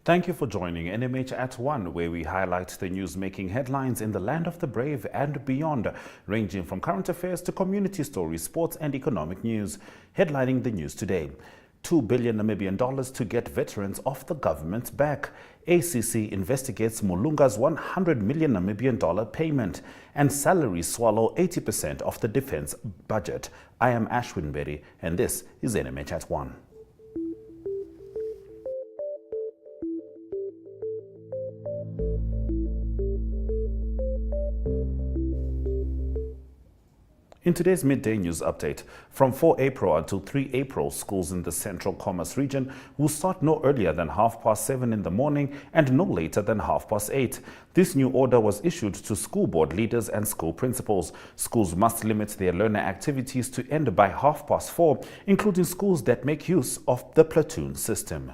Thank you for joining NMH at 1, where we highlight the news making headlines in the land of the brave and beyond, ranging from current affairs to community stories, sports and economic news. Headlining the news today: 2 billion Namibian dollars to get veterans off the government's back. ACC investigates Mulungs' 100 million Namibian dollar payment, and salaries swallow 80% of the defense budget. I am Ashwin Berry, and this is NMH at 1. In today's midday news update, from 4 April until 3 April, schools in the Central Commerce region will start no earlier than 7:30 in the morning and no later than 8:30. This new order was issued to school board leaders and school principals. Schools must limit their learner activities to end by 4:30, including schools that make use of the platoon system.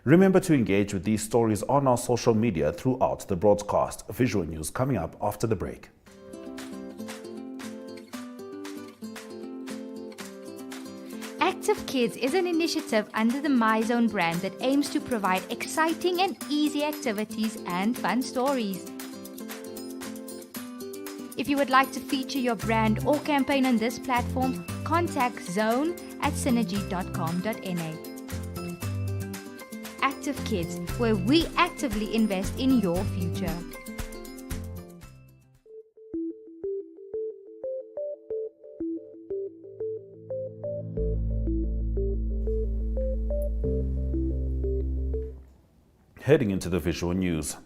Remember to engage with these stories on our social media throughout the broadcast. Visual news coming up after the break. Active Kids is an initiative under the MyZone brand that aims to provide exciting and easy activities and fun stories. If you would like to feature your brand or campaign on this platform, contact zone@synergy.com.na. Active Kids, where we actively invest in your future. Heading into the visual news,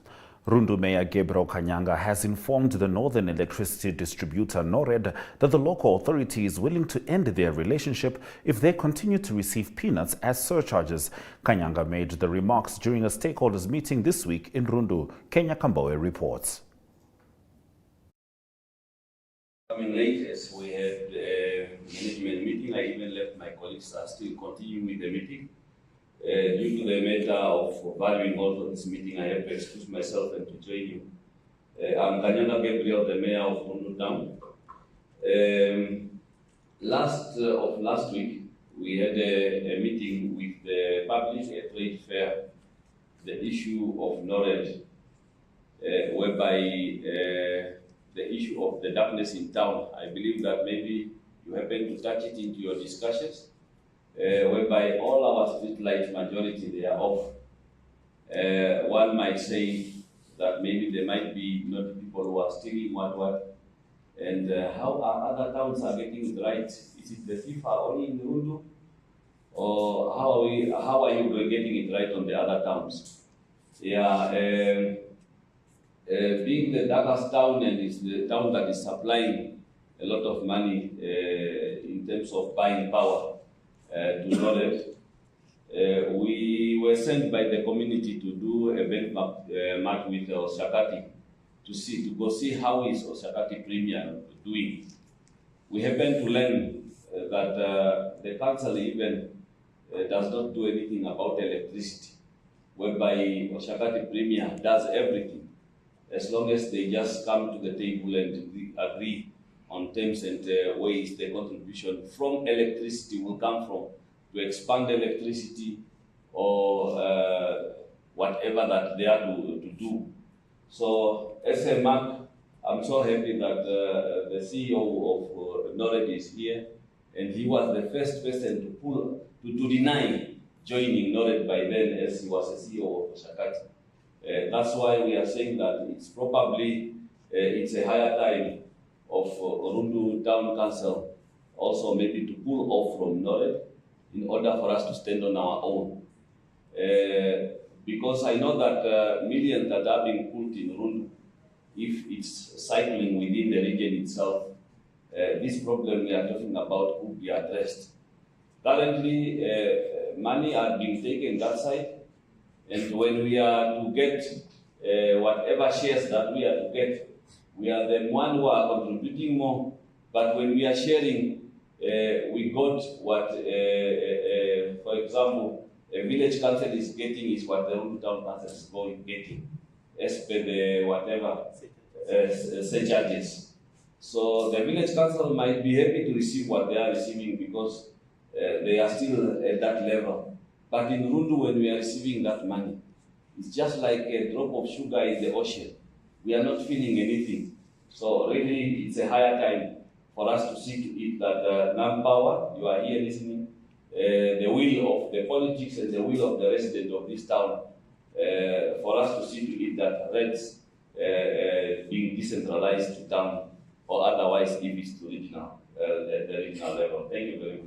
Rundu Mayor Gabriel Kanyanga has informed the Northern Electricity Distributor NORED that the local authority is willing to end their relationship if they continue to receive peanuts as surcharges. Kanyanga made the remarks during a stakeholders meeting this week in Rundu. Kenya Kambowe reports. Coming late as we had a management meeting, I even left my colleagues are still continuing with the meeting. Due to the matter of valuing also this meeting, I have to excuse myself and to join you. I'm Kanyanga Gabriel, the mayor of Rundu Town. Last week, we had a meeting with the public, a trade fair, the issue of knowledge, whereby the issue of the darkness in town. I believe that maybe you happen to touch it into your discussions. Whereby all our street lights, majority, they are off. One might say that maybe there might be not people who are stealing what, and how are other towns are getting it right? Is it the FIFA only in the Rundu, or how are you getting it right on the other towns? Yeah, being the darkest town and is the town that is supplying a lot of money in terms of buying power. To know that we were sent by the community to do a benchmark with Oshakati to go see how is Oshakati Premier doing. We happen to learn that the council even does not do anything about electricity, whereby Oshakati Premier does everything as long as they just come to the table and agree on terms and ways the contribution from electricity will come from to expand electricity or whatever that they are to do. So as a mark, I'm so happy that the CEO of NORED is here, and he was the first person to deny joining NORED by then, as he was a CEO of Shakati. That's why we are saying that it's probably it's a higher time of Rundu Town Council also maybe to pull off from NORED in order for us to stand on our own. Because I know that millions that are being pulled in Rundu, if it's cycling within the region itself, this problem we are talking about could be addressed. Currently, money are being taken that side, and when we are to get whatever shares that we are to get, we are the one who are contributing more, but when we are sharing, we got what, for example, a village council is getting is what the Rundu Town Council is getting, as per the whatever surcharges. So the village council might be happy to receive what they are receiving because they are still at that level. But in Rundu, when we are receiving that money, it's just like a drop of sugar in the ocean. We are not feeling anything. So really, it's a higher time for us to see to it that non-power, you are here listening, the will of the politics and the will of the resident of this town, for us to see to it that rents being decentralized to town, or otherwise if it's to regional, the regional level. Thank you very much.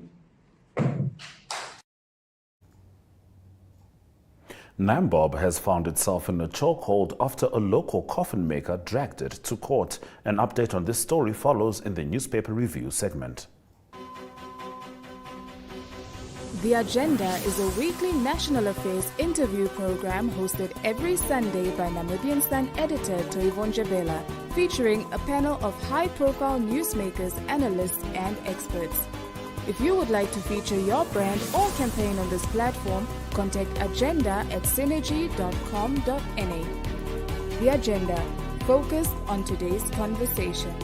Nambob has found itself in a chokehold after a local coffin maker dragged it to court. An update on this story follows in the newspaper review segment. The Agenda is a weekly national affairs interview program hosted every Sunday by Namibian Sun editor Toyvon Jabela, featuring a panel of high-profile newsmakers, analysts, and experts. If you would like to feature your brand or campaign on this platform, contact agenda@synergy.com.na. The Agenda, focused on today's conversation.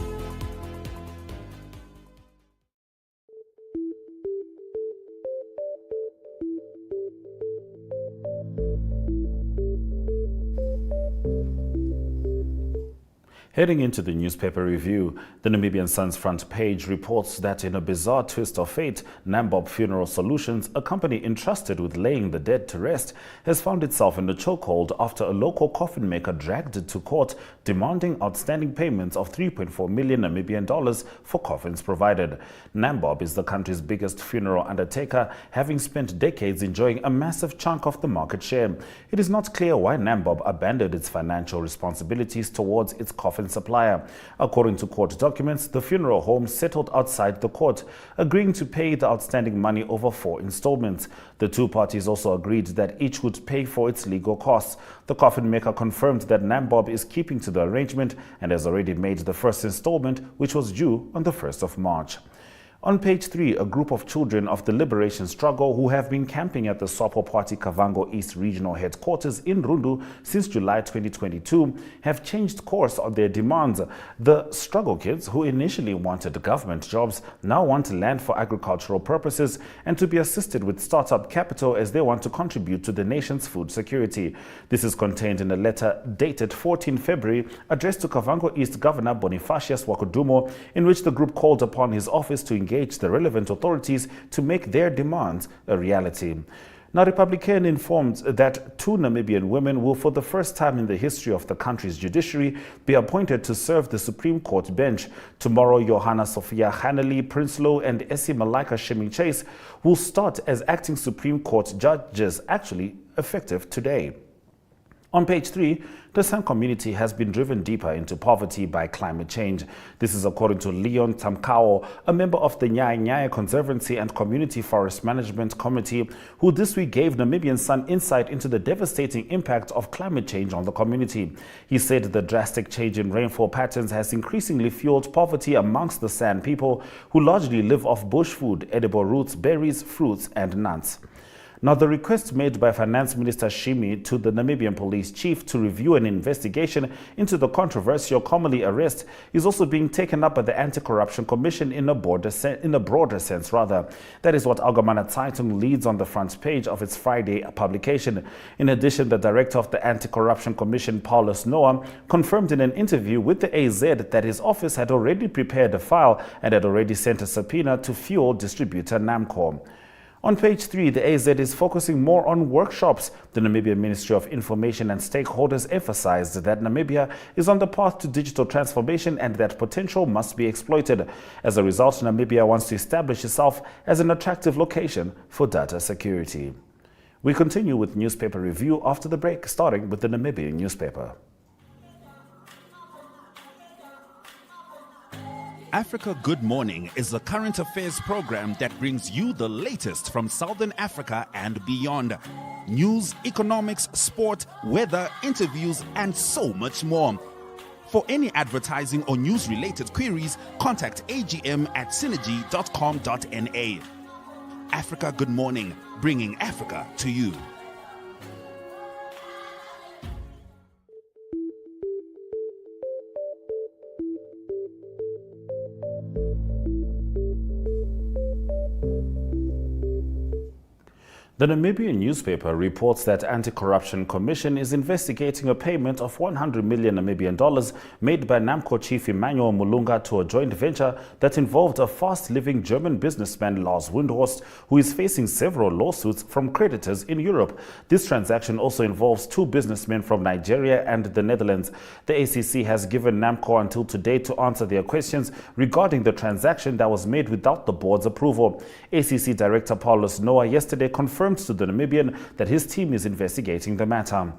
Heading into the newspaper review, the Namibian Sun's front page reports that in a bizarre twist of fate, Nambob Funeral Solutions, a company entrusted with laying the dead to rest, has found itself in a chokehold after a local coffin maker dragged it to court, demanding outstanding payments of 3.4 million Namibian dollars for coffins provided. Nambob is the country's biggest funeral undertaker, having spent decades enjoying a massive chunk of the market share. It is not clear why Nambob abandoned its financial responsibilities towards its coffin supplier. According to court documents, the funeral home settled outside the court, agreeing to pay the outstanding money over 4 installments. The two parties also agreed that each would pay for its legal costs. The coffin maker confirmed that Nambob is keeping to the arrangement and has already made the first installment, which was due on the 1st of March. On page 3, a group of children of the liberation struggle who have been camping at the SWAPO Party Kavango East Regional Headquarters in Rundu since July 2022 have changed course on their demands. The struggle kids, who initially wanted government jobs, now want land for agricultural purposes and to be assisted with startup capital as they want to contribute to the nation's food security. This is contained in a letter dated 14 February addressed to Kavango East Governor Bonifacius Wakudumo, in which the group called upon his office to engage the relevant authorities to make their demands a reality. Now, Republican informed that 2 Namibian women will, for the first time in the history of the country's judiciary, be appointed to serve the Supreme Court bench. Tomorrow, Johanna Sophia Hanley Prinsloo and Essie Malika Sheming Chase will start as acting Supreme Court judges, actually effective today. On page 3, the San community has been driven deeper into poverty by climate change. This is according to Leon Tamkao, a member of the Nyaya Nyaya Conservancy and Community Forest Management Committee, who this week gave Namibian Sun insight into the devastating impact of climate change on the community. He said the drastic change in rainfall patterns has increasingly fueled poverty amongst the San people, who largely live off bush food, edible roots, berries, fruits, and nuts. Now, the request made by Finance Minister Shimi to the Namibian Police Chief to review an investigation into the controversial Commonly arrest is also being taken up by the Anti-Corruption Commission in a broader sense. That is what Algemene Zeitung leads on the front page of its Friday publication. In addition, the director of the Anti-Corruption Commission, Paulus Noah, confirmed in an interview with the AZ that his office had already prepared a file and had already sent a subpoena to fuel distributor Namco. On page 3, the AZ is focusing more on workshops. The Namibian Ministry of Information and Stakeholders emphasized that Namibia is on the path to digital transformation and that potential must be exploited. As a result, Namibia wants to establish itself as an attractive location for data security. We continue with newspaper review after the break, starting with the Namibian newspaper. Africa Good Morning is a current affairs program that brings you the latest from Southern Africa and beyond. News, economics, sport, weather, interviews, and so much more. For any advertising or news-related queries, contact agm@synergy.com.na. Africa Good Morning, bringing Africa to you. The Namibian newspaper reports that Anti-Corruption Commission is investigating a payment of 100 million Namibian dollars made by NAMCO chief Emmanuel Mulunga to a joint venture that involved a fast-living German businessman Lars Windhorst, who is facing several lawsuits from creditors in Europe. This transaction also involves two businessmen from Nigeria and the Netherlands. The ACC has given NAMCO until today to answer their questions regarding the transaction that was made without the board's approval. ACC Director Paulus Noah yesterday confirmed to the Namibian that his team is investigating the matter.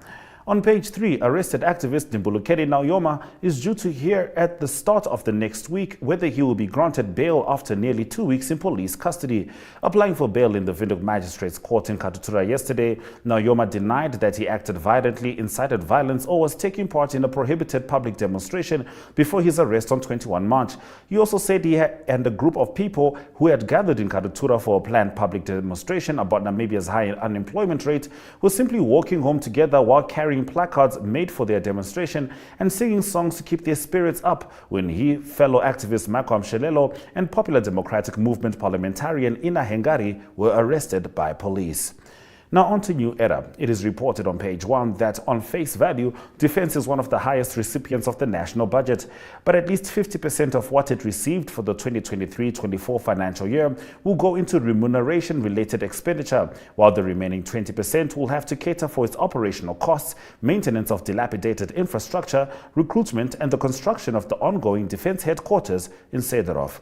On page 3, arrested activist Mbulukeli Nauyoma is due to hear at the start of the next week whether he will be granted bail after nearly 2 weeks in police custody. Applying for bail in the Windhoek Magistrates Court in Katutura yesterday, Nauyoma denied that he acted violently, incited violence, or was taking part in a prohibited public demonstration before his arrest on 21 March. He also said he and a group of people who had gathered in Katutura for a planned public demonstration about Namibia's high unemployment rate were simply walking home together while carrying placards made for their demonstration and singing songs to keep their spirits up when he, fellow activist Malcolm Shelelo, and Popular Democratic Movement parliamentarian Ina Hengari were arrested by police. Now on to New Era. It is reported on page 1 that on face value, defense is one of the highest recipients of the national budget, but at least 50% of what it received for the 2023-24 financial year will go into remuneration-related expenditure, while the remaining 20% will have to cater for its operational costs, maintenance of dilapidated infrastructure, recruitment, and the construction of the ongoing defense headquarters in Cedorov.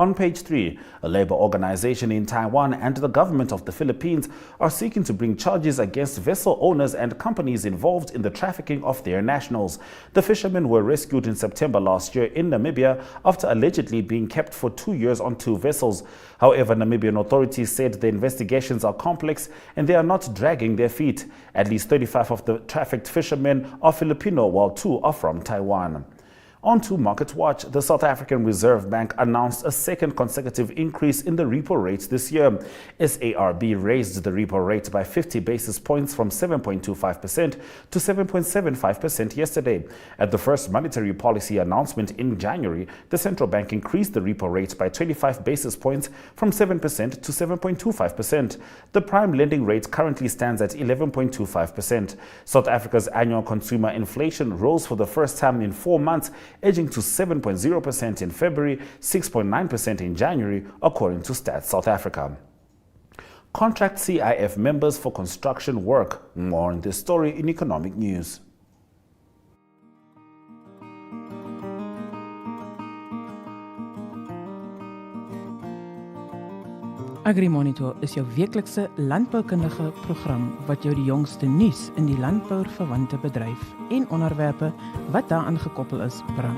On page 3, a labor organization in Taiwan and the government of the Philippines are seeking to bring charges against vessel owners and companies involved in the trafficking of their nationals. The fishermen were rescued in September last year in Namibia after allegedly being kept for 2 years on 2 vessels. However, Namibian authorities said the investigations are complex and they are not dragging their feet. At least 35 of the trafficked fishermen are Filipino, while 2 are from Taiwan. On to Market Watch, the South African Reserve Bank announced a second consecutive increase in the repo rate this year. SARB raised the repo rate by 50 basis points from 7.25% to 7.75% yesterday. At the first monetary policy announcement in January, the central bank increased the repo rate by 25 basis points from 7% to 7.25%. The prime lending rate currently stands at 11.25%. South Africa's annual consumer inflation rose for the first time in 4 months, edging to 7.0% in February, 6.9% in January, according to Stats South Africa. Contract CIF members for construction work. More on this story in Economic News. AgriMonitor is jou weeklikse landboukundige program wat jou die jongste nuus in die landbouverwante bedryf en onderwerpe wat daaraan gekoppel is, bring.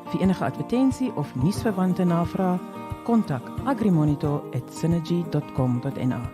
Vir enige advertensie of nuusverwante navraag, kontak agrimonitor@synergy.com.na.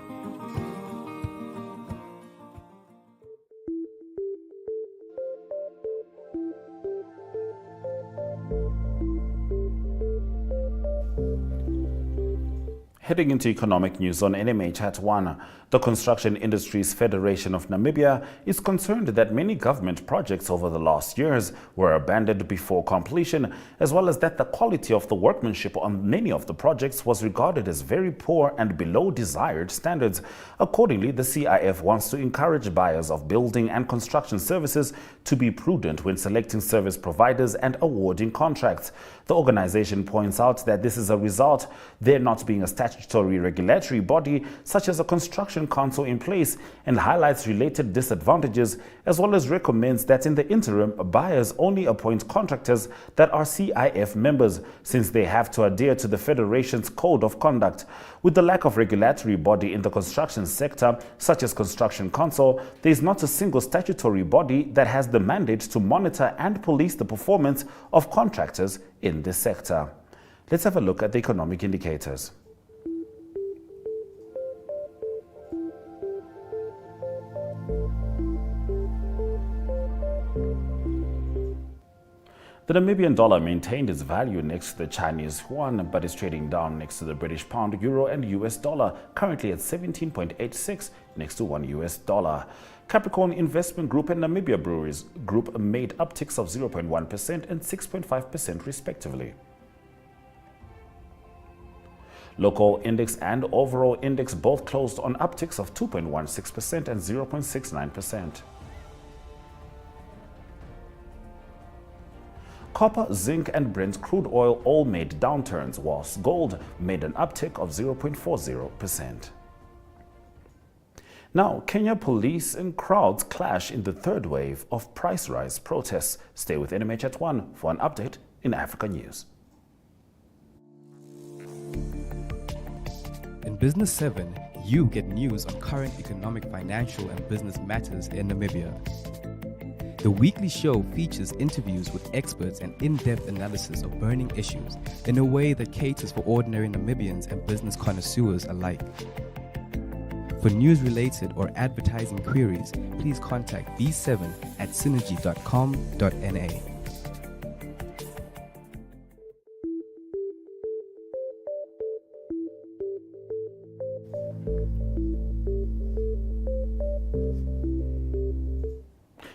Heading into economic news on NMH at 1, the Construction Industries Federation of Namibia is concerned that many government projects over the last years were abandoned before completion, as well as that the quality of the workmanship on many of the projects was regarded as very poor and below desired standards. Accordingly, the CIF wants to encourage buyers of building and construction services to be prudent when selecting service providers and awarding contracts. The organization points out that this is a result there not being a statutory regulatory body such as a construction council in place, and highlights related disadvantages, as well as recommends that in the interim, buyers only appoint contractors that are CIF members, since they have to adhere to the Federation's Code of Conduct. With the lack of regulatory body in the construction sector, such as Construction Council, there is not a single statutory body that has the mandate to monitor and police the performance of contractors in this sector. Let's have a look at the economic indicators. The Namibian dollar maintained its value next to the Chinese yuan, but is trading down next to the British pound, euro, and US dollar, currently at 17.86 next to $1. Capricorn Investment Group and Namibia Breweries Group made upticks of 0.1% and 6.5% respectively. Local index and overall index both closed on upticks of 2.16% and 0.69%. Copper, zinc and Brent crude oil all made downturns, whilst gold made an uptick of 0.40%. Now, Kenya police and crowds clash in the third wave of price rise protests. Stay with NMH at 1 for an update in Africa News. In Business 7, you get news on current economic, financial and business matters in Namibia. The weekly show features interviews with experts and in-depth analysis of burning issues in a way that caters for ordinary Namibians and business connoisseurs alike. For news-related or advertising queries, please contact B7 at synergy.com.na.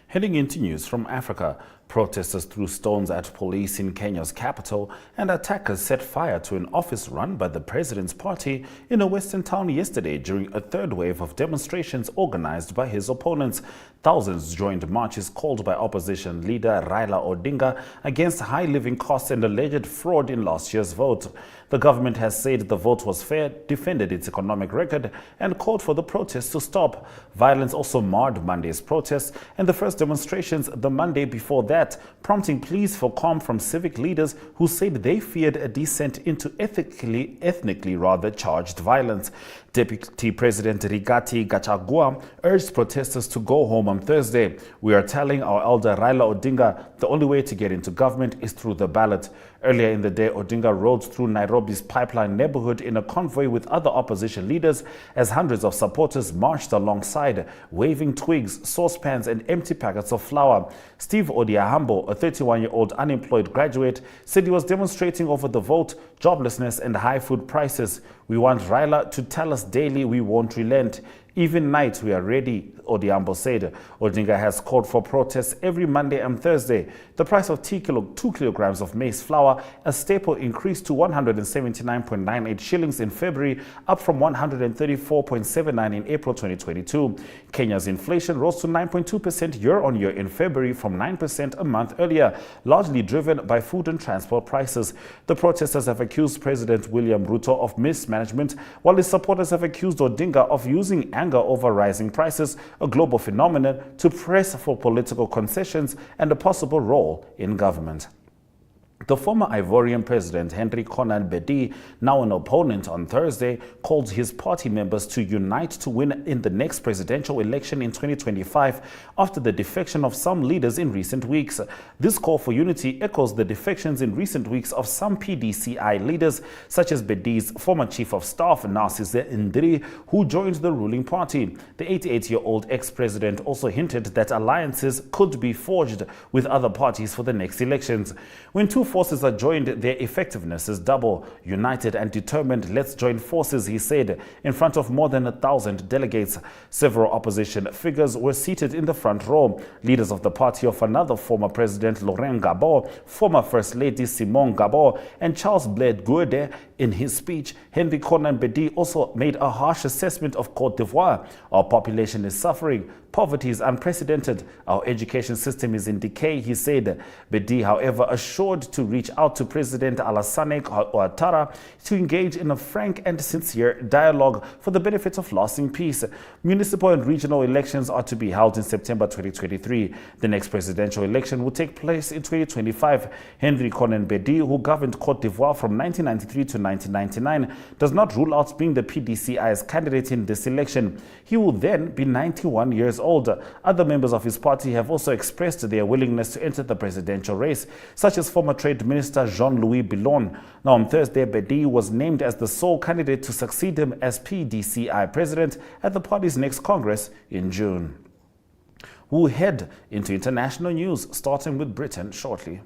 Heading into news from Africa, protesters threw stones at police in Kenya's capital and attackers set fire to an office run by the president's party in a western town yesterday during a third wave of demonstrations organized by his opponents. Thousands joined marches called by opposition leader Raila Odinga against high living costs and alleged fraud in last year's vote. The government has said the vote was fair, defended its economic record, and called for the protests to stop. Violence also marred Monday's protests and the first demonstrations the Monday before that, prompting pleas for calm from civic leaders who said they feared a descent into ethnically charged violence. Deputy President Rigathi Gachagua urged protesters to go home on Thursday. "We are telling our elder Raila Odinga the only way to get into government is through the ballot." Earlier in the day, Odinga rode through Nairobi's Pipeline neighborhood in a convoy with other opposition leaders as hundreds of supporters marched alongside, waving twigs, saucepans and empty packets of flour. Steve Odiahambo, a 31-year-old unemployed graduate, said he was demonstrating over the vote, joblessness and high food prices. "We want Raila to tell us daily we won't relent. Even night we are ready," Odiambo said. Odinga has called for protests every Monday and Thursday. The price of 2 kilograms of maize flour, a staple, increased to 179.98 shillings in February, up from 134.79 in April 2022. Kenya's inflation rose to 9.2% year-on-year in February from 9% a month earlier, largely driven by food and transport prices. The protesters have accused President William Ruto of mismanagement, while his supporters have accused Odinga of using anger over rising prices, a global phenomenon, to press for political concessions and a possible role in government. The former Ivorian president, Henry Konan Bedi, now an opponent on Thursday, called his party members to unite to win in the next presidential election in 2025 after the defection of some leaders in recent weeks. This call for unity echoes the defections in recent weeks of some PDCI leaders, such as Bedi's former chief of staff, Narcisse Ndri, who joined the ruling party. The 88-year-old ex-president also hinted that alliances could be forged with other parties for the next elections. When two forces are joined, their effectiveness is double. United and determined, let's join forces, he said, in front of more than 1,000 delegates. Several opposition figures were seated in the front row. Leaders of the party of another former president, Laurent Gbagbo, former First Lady Simone Gbagbo, and Charles Bled Guede. In his speech, Henry Konan Bedi also made a harsh assessment of Côte d'Ivoire. "Our population is suffering. Poverty is unprecedented. Our education system is in decay," he said. Bedi, however, assured to reach out to President Alassane Ouattara to engage in a frank and sincere dialogue for the benefit of lasting peace. Municipal and regional elections are to be held in September 2023. The next presidential election will take place in 2025. Henry Konan Bedi, who governed Côte d'Ivoire from 1993 to 1999, does not rule out being the PDCI's candidate in this election. He will then be 91 years old. Other members of his party have also expressed their willingness to enter the presidential race, such as former Trade Minister Jean-Louis Billon. Now, on Thursday, Bedi was named as the sole candidate to succeed him as PDCI president at the party's next Congress in June. We'll head into international news, starting with Britain shortly.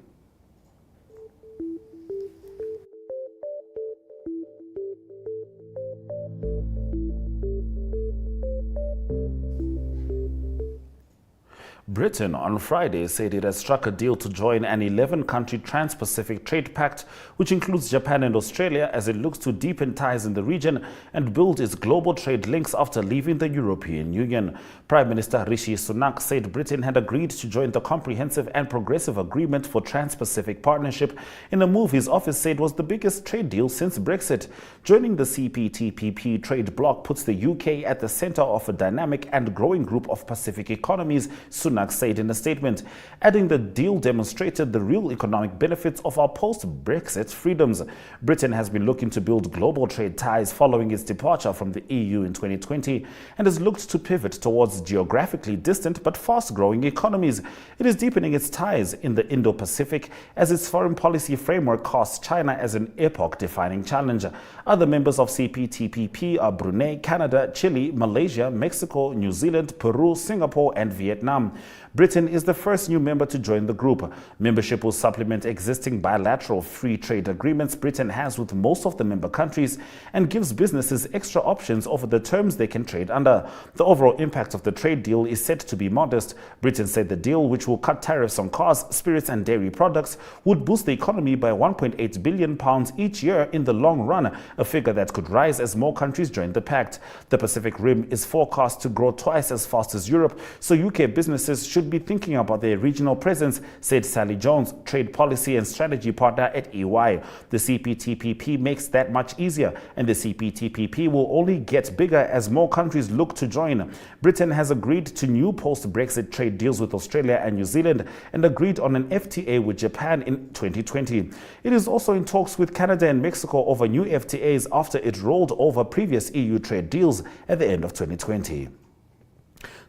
Britain on Friday said it has struck a deal to join an 11-country Trans-Pacific Trade Pact, which includes Japan and Australia, as it looks to deepen ties in the region and build its global trade links after leaving the European Union. Prime Minister Rishi Sunak said Britain had agreed to join the Comprehensive and Progressive Agreement for Trans-Pacific Partnership in a move his office said was the biggest trade deal since Brexit. Joining the CPTPP trade bloc puts the UK at the center of a dynamic and growing group of Pacific economies, Sunak said in a statement, adding the deal demonstrated the real economic benefits of our post-Brexit freedoms. Britain has been looking to build global trade ties following its departure from the EU in 2020 and has looked to pivot towards geographically distant but fast-growing economies. It is deepening its ties in the Indo-Pacific as its foreign policy framework casts China as an epoch-defining challenge. Other members of CPTPP are Brunei, Canada, Chile, Malaysia, Mexico, New Zealand, Peru, Singapore, and Vietnam. Britain is the first new member to join the group. Membership will supplement existing bilateral free trade agreements Britain has with most of the member countries and gives businesses extra options over the terms they can trade under. The overall impact of the trade deal is said to be modest. Britain said the deal, which will cut tariffs on cars, spirits and dairy products, would boost the economy by £1.8 billion each year in the long run, a figure that could rise as more countries join the pact. The Pacific Rim is forecast to grow twice as fast as Europe, so UK businesses should be thinking about their regional presence, said Sally Jones, Trade Policy and Strategy Partner at EY. The CPTPP makes that much easier, and the CPTPP will only get bigger as more countries look to join. Britain has agreed to new post-Brexit trade deals with Australia and New Zealand and agreed on an FTA with Japan in 2020. It is also in talks with Canada and Mexico over new FTAs after it rolled over previous EU trade deals at the end of 2020.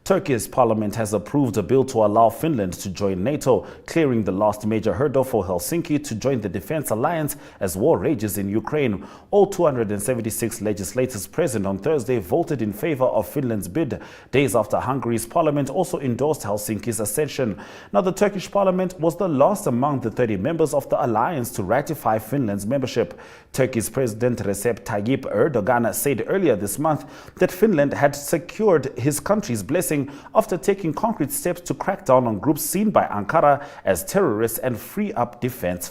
Turkey's parliament has approved a bill to allow Finland to join NATO, clearing the last major hurdle for Helsinki to join the defense alliance as war rages in Ukraine. All 276 legislators present on Thursday voted in favor of Finland's bid, days after Hungary's parliament also endorsed Helsinki's accession. Now, the Turkish parliament was the last among the 30 members of the alliance to ratify Finland's membership. Turkey's President Recep Tayyip Erdogan said earlier this month that Finland had secured his country's blessing after taking concrete steps to crack down on groups seen by Ankara as terrorists and free up defense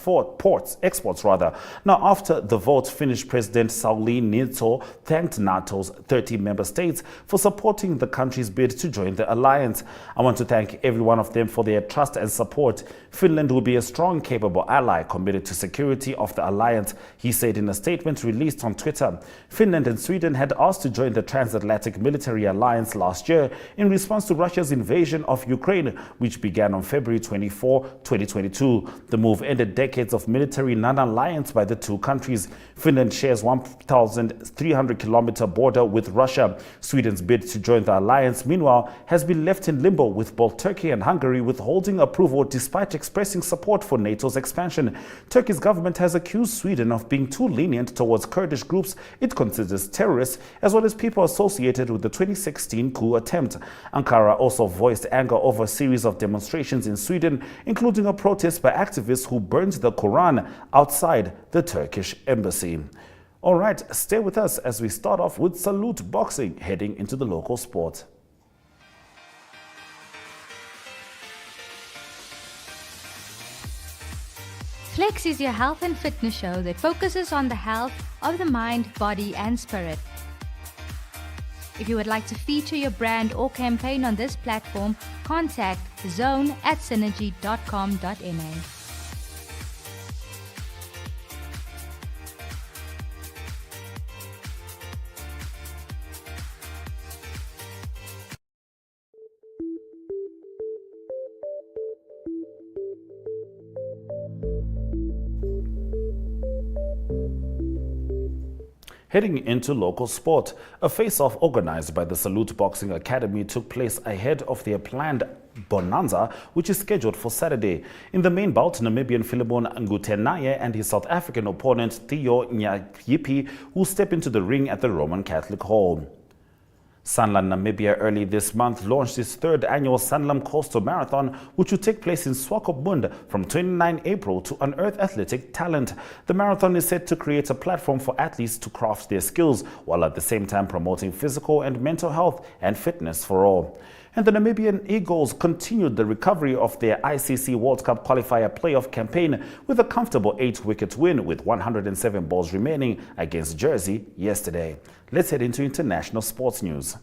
exports. Now, after the vote, Finnish President Sauli Niinisto thanked NATO's 30 member states for supporting the country's bid to join the alliance. I want to thank every one of them for their trust and support. Finland will be a strong, capable ally committed to security of the alliance, he said in a statement released on Twitter. Finland and Sweden had asked to join the transatlantic military alliance last year in response to Russia's invasion of Ukraine, which began on February 24, 2022. The move ended decades of military non-alliance by the two countries. Finland shares 1,300-kilometer border with Russia. Sweden's bid to join the alliance, meanwhile, has been left in limbo, with both Turkey and Hungary withholding approval despite expressing support for NATO's expansion. Turkey's government has accused Sweden of being too lenient towards Kurdish groups it considers terrorists, as well as people associated with the 2016 coup attempt. Ankara also voiced anger over a series of demonstrations in Sweden, including a protest by activists who burned the Quran outside the Turkish embassy. All right, stay with us as we start off with Salute Boxing, heading into the local sport. Flex is your health and fitness show that focuses on the health of the mind, body and spirit. If you would like to feature your brand or campaign on this platform, contact zone@synergy.com.na. Heading into local sport, a face-off organized by the Salute Boxing Academy took place ahead of their planned Bonanza, which is scheduled for Saturday. In the main bout, Namibian Philemon Ngutenaye and his South African opponent Theo Nyayipi will step into the ring at the Roman Catholic Hall. Sanlam Namibia early this month launched its third annual Sanlam Coastal Marathon, which will take place in Swakopmund from 29 April to unearth athletic talent. The marathon is set to create a platform for athletes to craft their skills, while at the same time promoting physical and mental health and fitness for all. And the Namibian Eagles continued the recovery of their ICC World Cup qualifier playoff campaign with a comfortable 8-wicket win with 107 balls remaining against Jersey yesterday. Let's head into international sports news.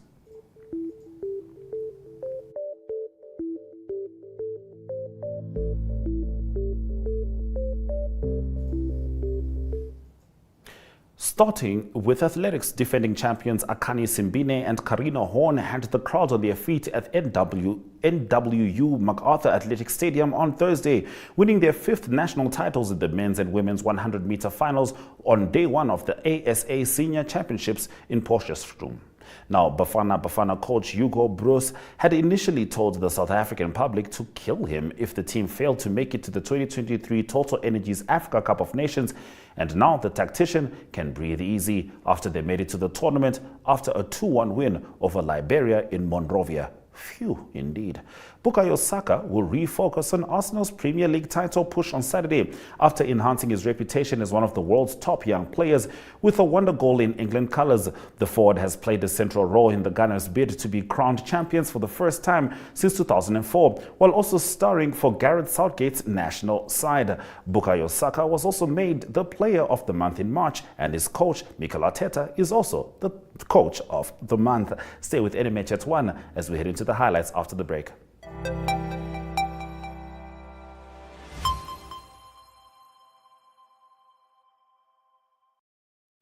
Starting with athletics, defending champions Akani Simbine and Karina Horn had the crowd on their feet at NWU MacArthur Athletic Stadium on Thursday, winning their 5th national titles in the men's and women's 100-meter finals on day 1 of the ASA Senior Championships in Potchefstroom. Now, Bafana coach Hugo Broos had initially told the South African public to kill him if the team failed to make it to the 2023 Total Energies Africa Cup of Nations, and now the tactician can breathe easy after they made it to the tournament after a 2-1 win over Liberia in Monrovia. Phew, indeed. Bukayo Saka will refocus on Arsenal's Premier League title push on Saturday after enhancing his reputation as one of the world's top young players with a wonder goal in England colours. The forward has played a central role in the Gunners' bid to be crowned champions for the first time since 2004, while also starring for Gareth Southgate's national side. Bukayo Saka was also made the Player of the Month in March, and his coach, Mikel Arteta, is also the Coach of the Month. Stay with NMH at 1 as we head into the highlights after the break.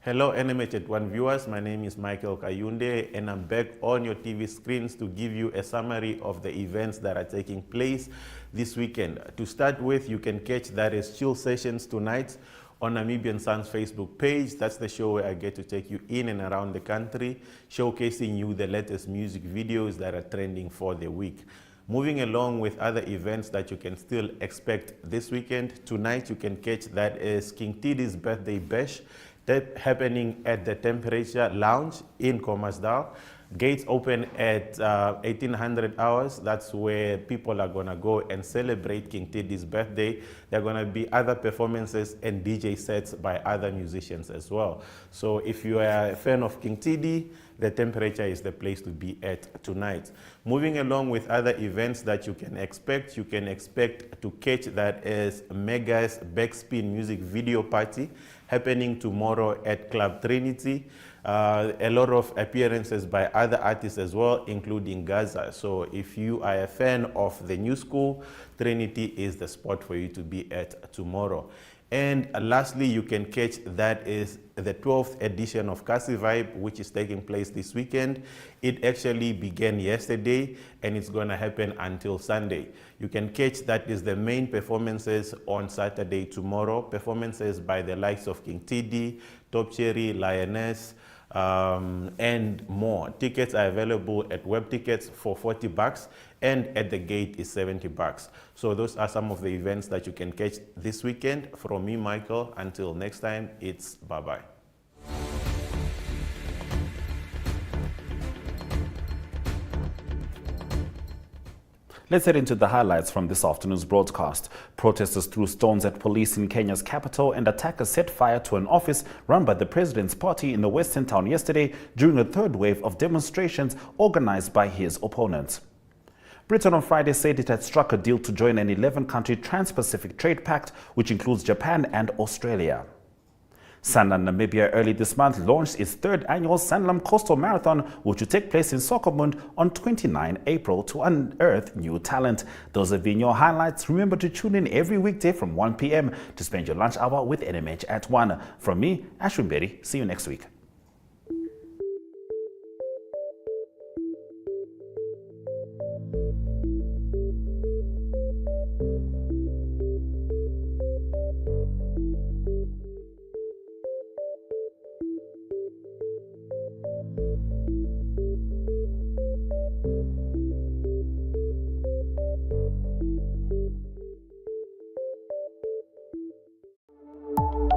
Hello NMH at 1 viewers, my name is Michael Kayunde and I'm back on your TV screens to give you a summary of the events that are taking place this weekend. To start with, you can catch that is Chill Sessions tonight on Namibian Sun's Facebook page. That's the show where I get to take you in and around the country, showcasing you the latest music videos that are trending for the week. Moving along with other events that you can still expect this weekend, tonight you can catch that is King Tidi's birthday bash happening at the Temperature Lounge in Kommersdal. Gates open at 1800 hours. That's where people are gonna go and celebrate King Tidi's birthday. There are gonna be other performances and DJ sets by other musicians as well. So if you are a fan of King Tidi, the Temperature is the place to be at tonight. Moving along with other events that you can expect to catch that is Mega's Backspin music video party happening tomorrow at Club Trinity. A lot of appearances by other artists as well, including Gaza. So if you are a fan of the new school, Trinity is the spot for you to be at tomorrow. And lastly, you can catch that is the 12th edition of Kasi Vibe, which is taking place this weekend. It actually began yesterday and it's going to happen until Sunday. You can catch that is the main performances on Saturday tomorrow. Performances by the likes of King Tidi, Top Cherry, Lioness, and more. Tickets are available at Web Tickets for $40 and at the gate is $70. So those are some of the events that you can catch this weekend. From me, Michael, until next time, it's bye-bye. Let's head into the highlights from this afternoon's broadcast. Protesters threw stones at police in Kenya's capital and attackers set fire to an office run by the president's party in the western town yesterday during a third wave of demonstrations organized by his opponents. Britain on Friday said it had struck a deal to join an 11-country Trans-Pacific Trade Pact, which includes Japan and Australia. Sanlam Namibia early this month launched its 3rd annual Sanlam Coastal Marathon, which will take place in Soccermund on 29 April to unearth new talent. Those have been your highlights. Remember to tune in every weekday from 1 p.m. to spend your lunch hour with NMH at 1. From me, Ashwin Berry. See you next week.